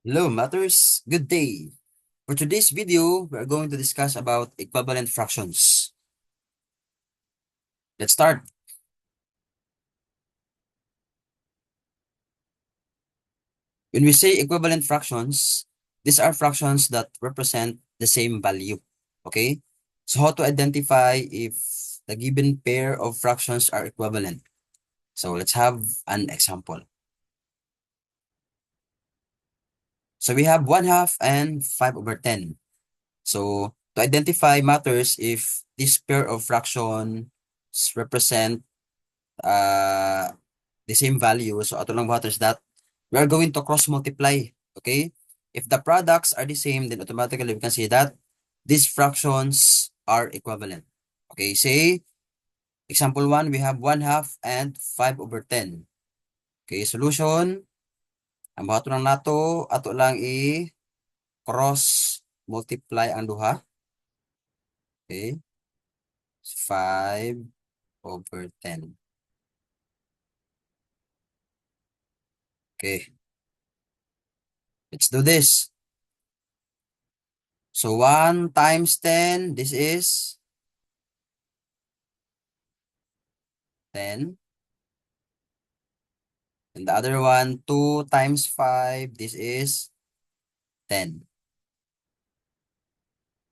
Hello, matters. Good day. For today's video, we are going to discuss about equivalent fractions. Let's start. When we say equivalent fractions, these are fractions that represent the same value. Okay? So how to identify if the given pair of fractions are equivalent? So let's have an example. So we have 1/2 and 5/10. So to identify matters if this pair of fractions represent uh, the same value. So ato lang matters that we are going to cross multiply. Okay? If the products are the same, then automatically we can say that these fractions are equivalent. Okay, say example 1, we have 1/2 and 5/10. Okay, solution. Ang bato lang nato, ato lang i-cross multiply ang duha. Okay, 5/10. Okay, let's do this. So 1 times 10, this is 10. And the other one, 2 times 5, this is 10.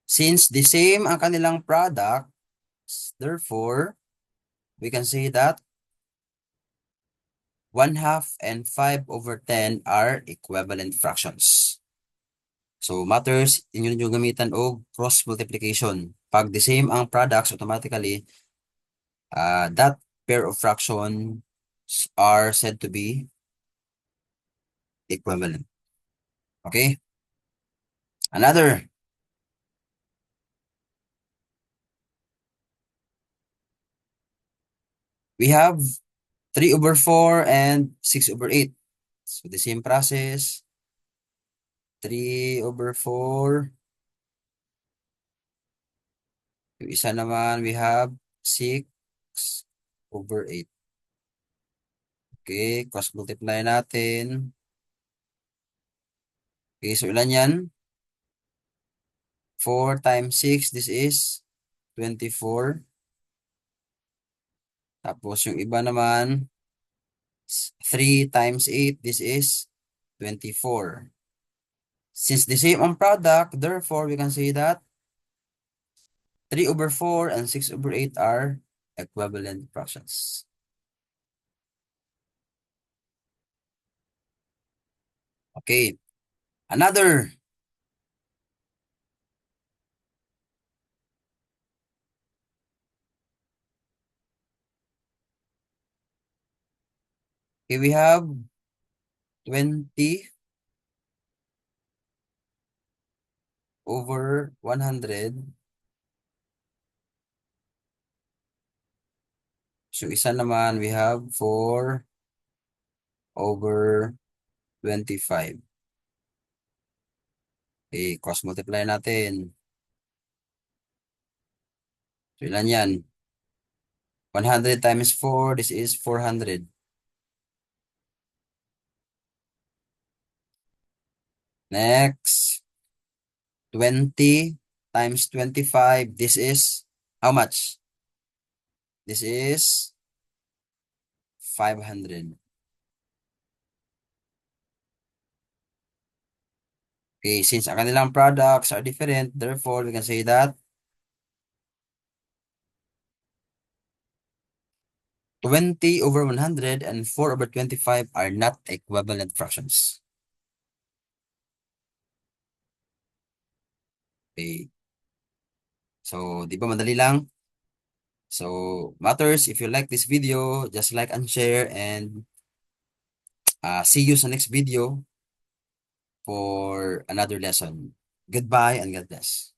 Since the same ang kanilang products, therefore, we can say that 1/2 and 5/10 are equivalent fractions. So, matters, inyo nyo gamitan o cross multiplication. Pag the same ang products, automatically, that pair of fractions are said to be equivalent. Okay? Another. We have 3/4 and 6/8. So, the same process. 3/4. Yung isa naman, we have 6/8. Okay, cross multiply natin. Okay, so ilan yan? 4 times 6, this is 24. Tapos yung iba naman, 3 times 8, this is 24. Since the same ang product, therefore, we can say that 3/4 and 6/8 are equivalent fractions. Okay, another. Okay, we have 20/100. So, isa naman, we have 4/25. Okay, cross multiply natin. So, ilan yan? 100 times 4, this is 400. Next, 20 times 25, this is how much? This is 500. Okay, since ang kanilang products are different, therefore, we can say that 20/100 and 4/25 are not equivalent fractions. Okay. So, di ba madali lang? So, matters, if you like this video, just like and share, and see you sa next video for another lesson. Goodbye and God bless.